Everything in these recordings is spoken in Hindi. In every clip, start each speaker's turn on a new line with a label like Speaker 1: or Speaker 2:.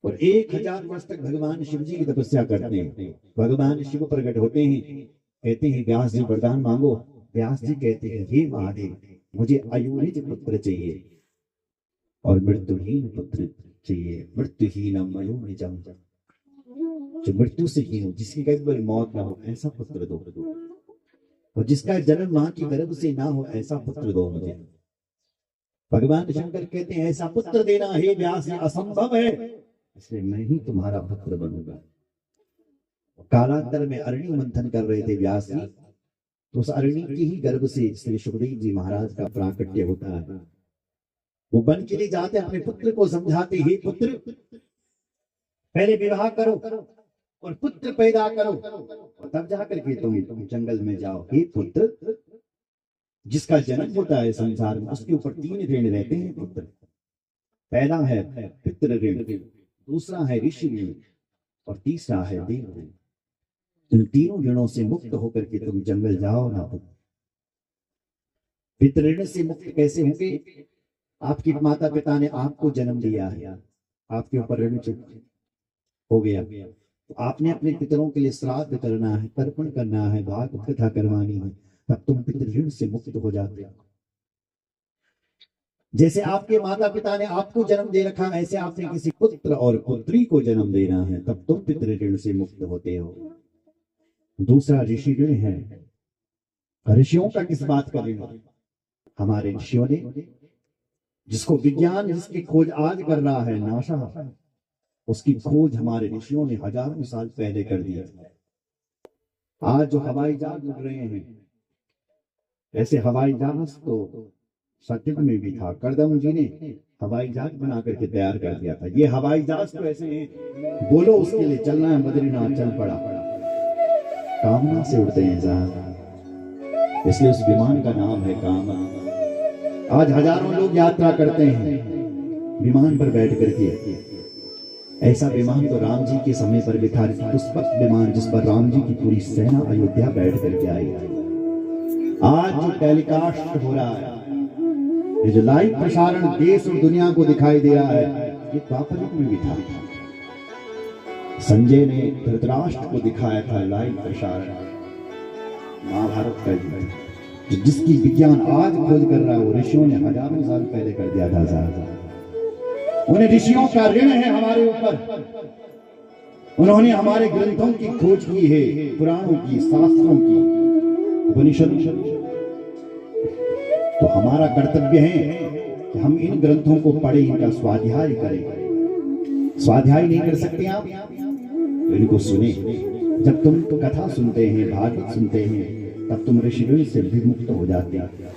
Speaker 1: और 1000 वर्ष तक भगवान शिव जी की तपस्या करते हैं। भगवान शिव प्रकट होते हैं, कहते हैं व्यास जी वरदान मांगो। व्यास जी कहते हैं हे महादेव, मुझे आयुर्निज पुत्र चाहिए और मृत्युहीन पुत्र चाहिए। मृत्युहीन अयोनिजम, जो मृत्यु से हीन हो, जिसकी कभी मौत ना हो, ऐसा पुत्र दो। और जिसका जन्म मां की गर्भ से ना हो, ऐसा पुत्र दो मुझे। भगवान शंकर कहते हैं ऐसा पुत्र देना हे व्यास असंभव है, इसलिए मैं ही तुम्हारा पुत्र बनूंगा। कालांतर में अरणी मंथन कर रहे थे व्यास जी, तो उस अरणी की ही गर्भ से श्री सुखदेव जी महाराज का प्राकट्य होता है। वो बन के लिए जाते अपने पुत्र को समझाते, हे पुत्र पहले विवाह करो और पुत्र पैदा करो और तब जाकर के तुम जंगल में जाओ। हे पुत्र, जिसका जन्म होता है संसार में, उसके ऊपर 3 ऋण रहते हैं पुत्र। पहला है पितृ ऋण, दूसरा है ऋषि ऋण और तीसरा है देव ऋण। इन तीनों ऋणों से मुक्त होकर के तुम जंगल जाओ ना पुत्र। पितृ ऋण से मुक्त कैसे होंगे? आपके माता पिता ने आपको जन्म दिया है, आपके ऊपर ऋण हो गया, तो आपने अपने पितरों के लिए श्राद्ध करना है, तर्पण करना है, भाग कथा करवानी है, तब तुम पितृ ऋण से मुक्त हो जाते हो। जैसे आपके माता पिता ने आपको जन्म दे रखा, ऐसे आपने किसी पुत्र और पुत्री को जन्म देना है, तब तुम पितृ ऋण से मुक्त होते हो। दूसरा ऋषि ऋण है। ऋषियों का किस बात का ऋण? हमारे ऋषियों ने, जिसको विज्ञान जिसकी खोज आज कर रहा है नासा, उसकी खोज हमारे ऋषियों ने हजारों साल पहले कर दिया। आज जो हवाई जहाज उड़ रहे हैं, ऐसे हवाई जहाज तो सतयुग में भी था। करदम जी ने हवाई जहाज बना करके तैयार कर दिया था। ये हवाई जहाज तो ऐसे हैं, बोलो उसके लिए चलना है बद्रीनाथ, चल पड़ा, कामना से उड़ते हैं जहाज, इसलिए उस विमान का नाम है कामना। आज हजारों लोग यात्रा करते हैं विमान पर बैठ करके। ऐसा विमान तो राम जी के समय पर भी था, पुष्पक विमान, जिस पर राम जी की पूरी सेना अयोध्या बैठ करके आई। आज जो टेलीकास्ट हो रहा है, ये जो लाइव प्रसारण देश और दुनिया को दिखाई दे रहा है, ये द्वापर युग में भी था। संजय ने धृतराष्ट्र को दिखाया था लाइव प्रसारण, महाभारत का युद्ध, जिसकी विज्ञान आज खोज कर रहा है, वो ऋषियों ने हजारों साल पहले कर दिया था। उन्हें ऋषियों का ऋण है हमारे ऊपर। उन्होंने हमारे ग्रंथों की खोज की है, पुराणों की, शास्त्रों की, उपनिषदों। तो हमारा कर्तव्य है कि हम इन ग्रंथों को पढ़े, इनका स्वाध्याय करें। स्वाध्याय नहीं कर सकते आप तो इनको सुने। जब तुम कथा सुनते हैं, भागवत सुनते हैं, तब तुम ऋषि ऋण से विमुक्त हो जाते हैं।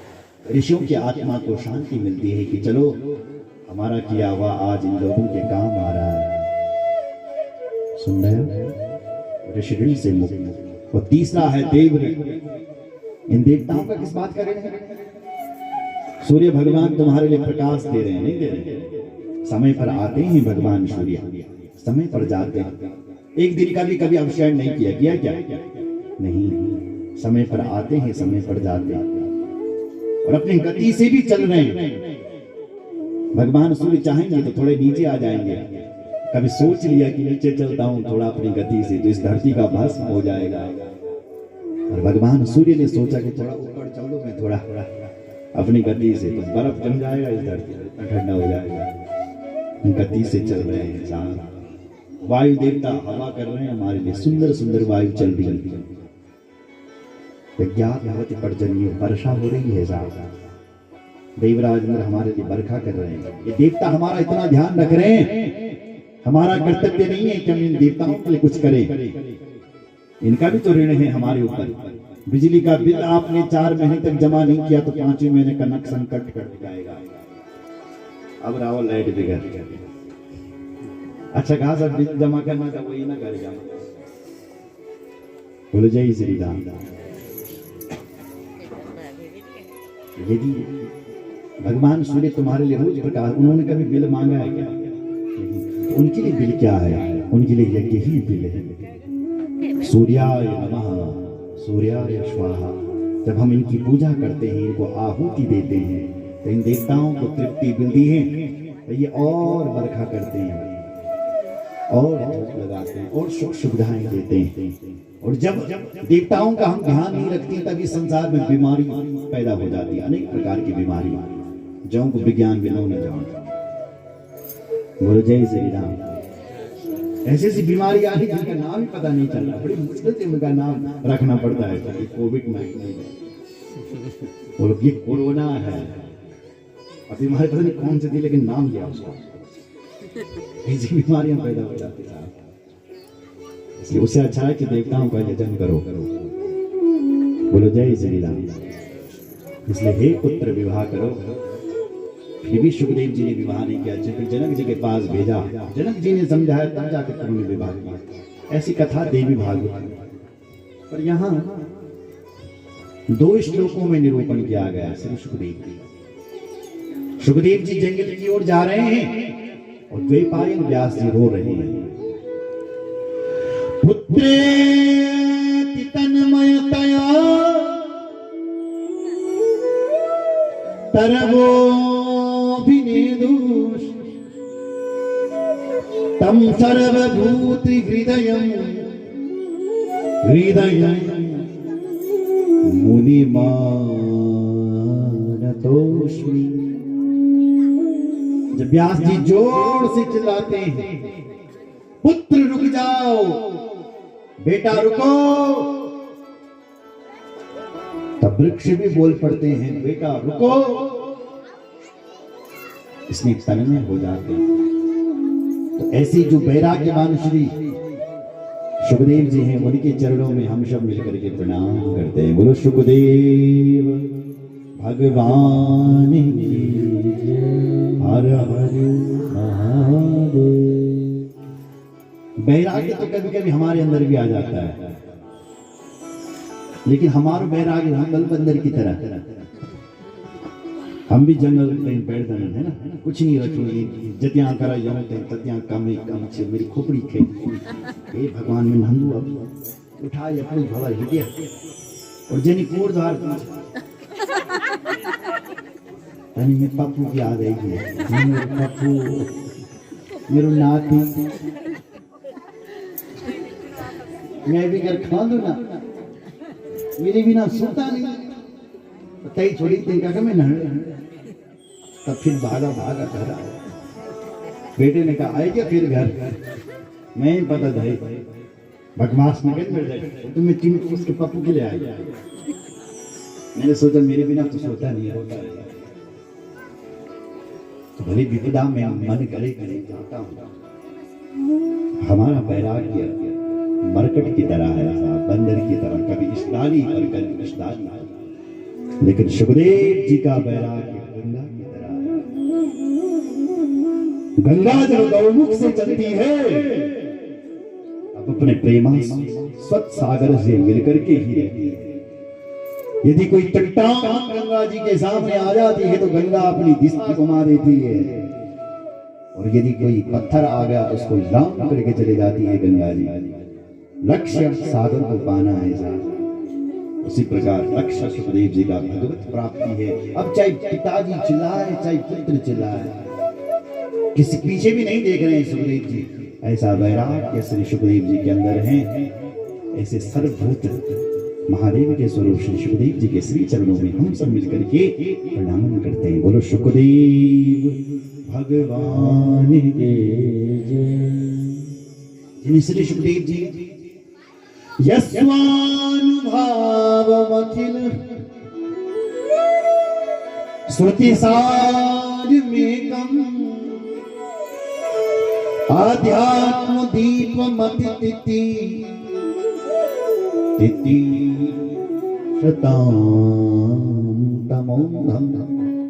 Speaker 1: ऋषियों की आत्मा को शांति मिलती है कि चलो हमारा किया हुआ आज इन लोगों के काम आ रहा है। सुन रहे हो? ऋषि ऋण से मुक्त। और तीसरा है देव ऋण। इन देवताओं का किस बात का ऋण है? सूर्य भगवान तुम्हारे लिए प्रकाश दे रहे हैं, नहीं दे रहे? समय पर आते हैं भगवान सूर्य, समय पर जाते हैं। एक दिन का भी कभी अवशेष नहीं किया क्या? नहीं, समय पर आते हैं, समय पर जाते हैं और अपनी गति से भी चल रहे हैं। भगवान सूर्य चाहेंगे तो थोड़े नीचे आ जाएंगे। कभी सोच लिया कि नीचे चलता हूं थोड़ा अपनी गति से, तो इस धरती का भस्म हो जाएगा। और भगवान सूर्य ने सोचा कि थोड़ा ऊपर चल लो, मैं थोड़ा अपनी गति से, तो बर्फ जम जाएगा, इस धरती ठंडा हो जाएगा। गति से चल रहे हैं साहब। वायु देवता हवा कर रहे हैं हमारे लिए, सुंदर सुंदर वायु चल रही है। विज्ञात पर्जन्य वर्षा हो रही है साहब। देवराज इंद्र हमारे लिए बरखा कर रहे हैं। ये देवता हमारा इतना ध्यान रख रहे हैं। हमारा कर्तव्य नहीं है कि हम इन देवताओं के लिए कुछ करें, इनका भी तो ऋण है हमारे ऊपर। बिजली का बिल आपने 4 महीने तक जमा नहीं किया तो 5वें महीने कनेक्शन कट कर जाएगा। अब रावल लाइट बिगड़। अच्छा कहा सब बिल जमा करना था, वही ना करेगा। बोलो जय श्री राम। यदि भगवान सूर्य तुम्हारे लिए रोज प्रकाश, उन्होंने कभी बिल मांगा है क्या? तो उनके लिए बिल क्या है? उनके लिए यज्ञ ही बिल है। सूर्याय नमः, सूर्याय स्वाहा। जब हम इनकी पूजा करते हैं, इनको आहुति देते हैं, तो इन देवताओं को तृप्ति मिलती है, तो ये और बरखा करते हैं। और लगाते हैं और सुख सुविधाएं देते हैं। और जब देवताओं का हम ध्यान नहीं रखते तभी संसार में बीमारी पैदा हो जाती है, अनेक प्रकार की बीमारियां जो को विज्ञान भी न जान। बोलो जय श्री राम। ऐसी ऐसी बीमारी आ रही जिनका नाम ही पता नहीं चल रहा, बड़ी मुश्किल से उनका नाम रखना पड़ता है। कोविड-19 और ये कोरोना है, अभी हमारे पता नहीं कौन सी थी लेकिन नाम दिया उसका। ऐसी बीमारियां पैदा हो जाती हैं, इसलिए उससे अच्छा है कि देवताओं का यजन करो। बोलो जय श्री राम। इसलिए हे पुत्र विवाह करो। फिर भी सुखदेव जी ने विवाह नहीं किया, फिर जनक जी के पास भेजा, जनक जी ने समझाया तब जाकर उन्होंने विवाह किया। ऐसी कथा देवी भागवत। पर यहाँ 2 श्लोकों में निरूपण किया गया श्री सुखदेव जी। सुखदेव जी जंगल की ओर जा रहे हैं और द्वैपायन व्यास जी रो रहे हैं। पुत्रेति तन्मयतया तरवोऽभिनेदुः तं सर्वभूति हृदयं मुनिमानतोऽस्मि। जब व्यास जी जोर से चिल्लाते हैं, पुत्र रुक जाओ, बेटा रुको, तब वृक्ष भी बोल पड़ते हैं, बेटा रुको। इसमें तन्मय हो जाते हैं। तो ऐसी जो वैराग्यवान श्री सुखदेव जी हैं, उनके चरणों में हम सब मिलकर के प्रणाम करते हैं। बोलो सुखदेव भगवान की जय। हर हर महादेव। वैराग्य तो कभी कभी हमारे अंदर भी आ जाता है, लेकिन हमारा वैराग्य जंगल बंदर की तरह। हम भी जंगल कहीं बैठ जाना है ना, कुछ नहीं रखेंगे, जतियां करा जाऊं ततियां कम से मेरी खोपड़ी खे। हे भगवान में नंदू अब उठा अपनी भला हृदय और जनी कोर द्वार में पप्पू की आ गई है। पप्पू मेरो नाती, मैं भी घर खा दू ना, मेरे बिना सोता नहीं। तई छोड़ी दिन में नह, तब फिर भागा घर आया। बेटे ने कहा आए क्या फिर घर? मैं ही पता था बकवास में मिल जाए तो मैं चिंता उसके पप्पू के लिए आया। मैंने सोचा मेरे बिना तो सोता नहीं होता है, तो भले विपदा में मन करे जाता हूँ। हमारा वैराग्य मरकट की तरह है, बंदर की तरह, कभी इस डाली पर कभी इस डाली। लेकिन सुखदेव जी का वैराग्य गंगा की तरह है। गंगा जब गौमुख से चलती है, अब अपने प्रेमा स्वच्छ सागर से मिलकर के ही रहती है। यदि कोई चट्टान गंगा जी के सामने आ जाती है तो गंगा अपनी दृष्टि घुमा देती है, और यदि कोई पत्थर आ गया तो उसको लांग करके चले जाती है गंगा जी। लक्ष्य सागर को पाना है साहब। उसी प्रकार लक्ष्य सुखदेव जी का भगवत प्राप्ति है। अब चाहे पिताजी चिल्लाए चाहे पुत्र चिल्लाए, किसी पीछे भी नहीं देख रहे हैं सुखदेव जी। ऐसा वैराग्य श्री सुखदेव जी के अंदर है। ऐसे सर्वभूत महादेव के स्वरूप श्री सुखदेव जी के श्री चरणों में हम सब मिलकर के प्रणाम करते हैं। बोलो सुखदेव भगवान के जय। श्री सुखदेव जी यस्वानुभावमखिल श्रुतिसार मेकम आध्यात्म दीपमति तिति शतां तमोघम।